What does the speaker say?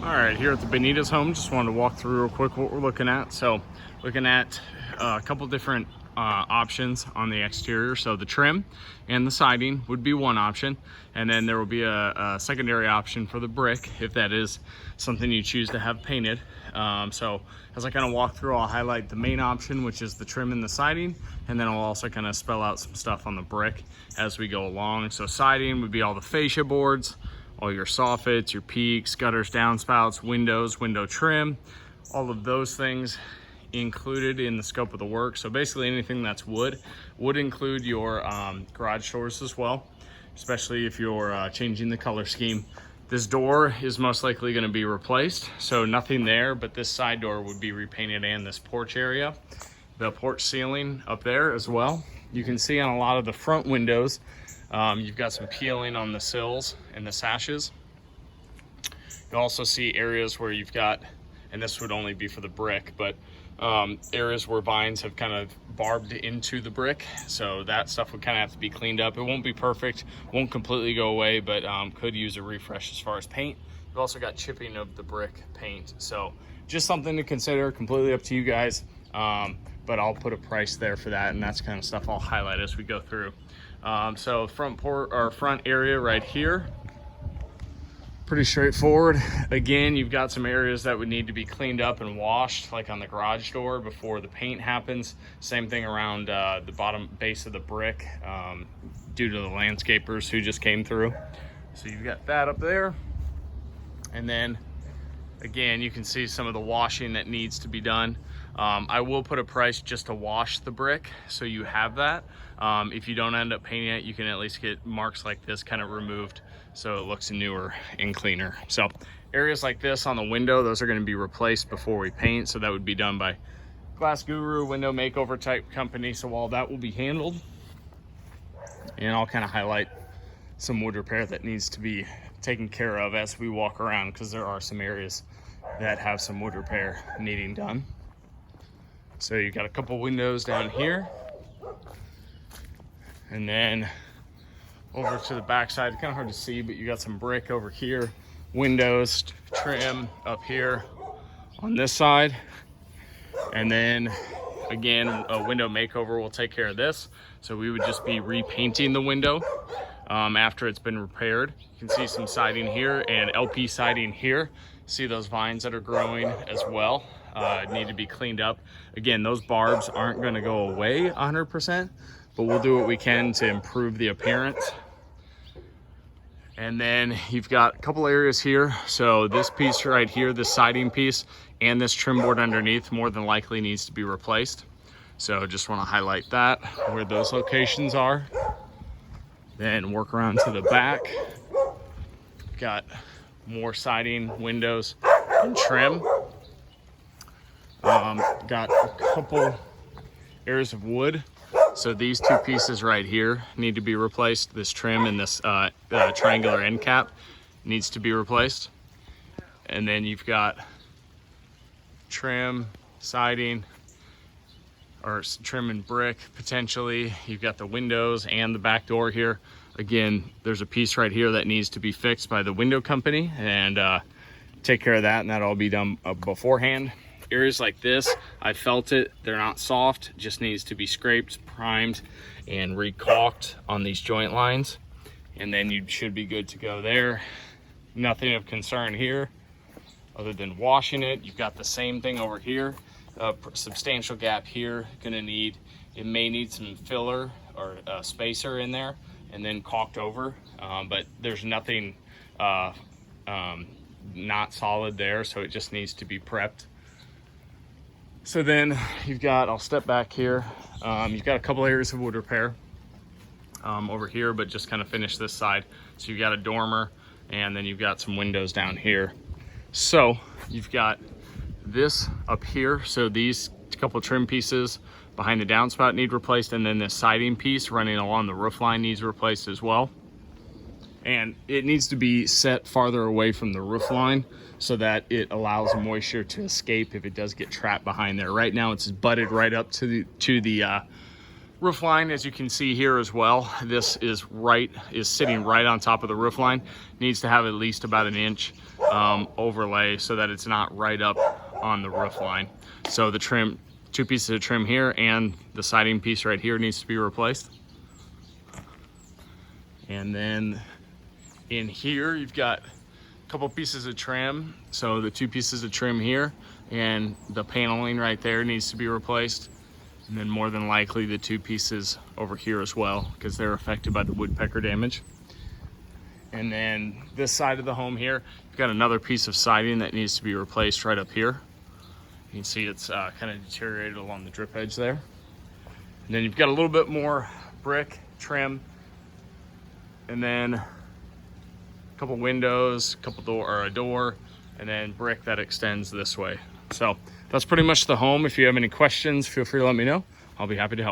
All right, here at the Benitez home, just wanted to walk through real quick what we're looking at. So looking at a couple different options on the exterior. So the trim and the siding would be one option, and then there will be a secondary option for the brick if that is something you choose to have painted. So as I kind of walk through, I'll highlight the main option, which is the trim and the siding, and then I'll also kind of spell out some stuff on the brick as we go along. So siding would be all the fascia boards, all your soffits, your peaks, gutters, downspouts, windows, window trim, all of those things included in the scope of the work. So basically anything that's wood would include your garage doors as well, especially if you're changing the color scheme. This door is most likely going to be replaced, so nothing there, but this side door would be repainted, and this porch area, the porch ceiling up there as well. You can see on a lot of the front windows, you've got some peeling on the sills and the sashes. You also see areas where you've got, and this would only be for the brick, but areas where vines have kind of barbed into the brick. So that stuff would kind of have to be cleaned up. It won't be perfect, won't completely go away, but could use a refresh as far as paint. You've also got chipping of the brick paint. So just something to consider, completely up to you guys. But I'll put a price there for that, and that's kind of stuff I'll highlight as we go through. So front area right here, pretty straightforward. Again, you've got some areas that would need to be cleaned up and washed, like on the garage door before the paint happens. Same thing around the bottom base of the brick, due to the landscapers who just came through. So you've got that up there. And then again, you can see some of the washing that needs to be done. I will put a price just to wash the brick, so you have that. If you don't end up painting it, you can at least get marks like this kind of removed so it looks newer and cleaner. So areas like this on the window, those are going to be replaced before we paint. So that would be done by Glass Guru, window makeover type company. So all that will be handled. And I'll kind of highlight some wood repair that needs to be taken care of as we walk around, because there are some areas that have some wood repair needing done. So you've got a couple windows down here, and then over to the back side, kind of hard to see, but you got some brick over here, windows, trim up here on this side, and then again, a window makeover will take care of this. So we would just be repainting the window after it's been repaired. You can see some siding here and LP siding here. See those vines that are growing as well, need to be cleaned up. Again, those barbs aren't going to go away 100%, but we'll do what we can to improve the appearance. And then you've got a couple areas here. So this piece right here, this siding piece, and this trim board underneath more than likely needs to be replaced. So just want to highlight that, where those locations are. Then work around to the back. Got more siding, windows, and trim. Got a couple areas of wood. So these two pieces right here need to be replaced. This trim and this triangular end cap needs to be replaced. And then you've got trim, siding, or trim and brick potentially. You've got the windows and the back door here. Again, there's a piece right here that needs to be fixed by the window company, and take care of that, and that'll all be done beforehand. Areas like this, I felt it, they're not soft, just needs to be scraped, primed, and re-caulked on these joint lines, and then you should be good to go there. Nothing of concern here other than washing it. You've got the same thing over here, a substantial gap here. It may need some filler or a spacer in there and then caulked over, but there's nothing not solid there, so it just needs to be prepped. So then you've got, I'll step back here, you've got a couple areas of wood repair over here, but just kind of finish this side. So you've got a dormer, and then you've got some windows down here. So you've got this up here. So these couple trim pieces behind the downspout need replaced, and then this siding piece running along the roof line needs replaced as well. And it needs to be set farther away from the roof line so that it allows moisture to escape if it does get trapped behind there. Right now it's butted right up to the Roof line, as you can see here as well, this is sitting right on top of the roof line. Needs to have at least about an inch overlay so that it's not right up on the roof line. So the trim, 2 pieces of trim here and the siding piece right here needs to be replaced. And then in here, you've got a couple pieces of trim. So the 2 pieces of trim here and the paneling right there needs to be replaced. And then more than likely the 2 pieces over here as well, because they're affected by the woodpecker damage. And then this side of the home here, you've got another piece of siding that needs to be replaced right up here. You can see it's kind of deteriorated along the drip edge there. And then you've got a little bit more brick trim, and then a couple windows, a door, and then brick that extends this way. So that's pretty much the home. If you have any questions, feel free to let me know. I'll be happy to help.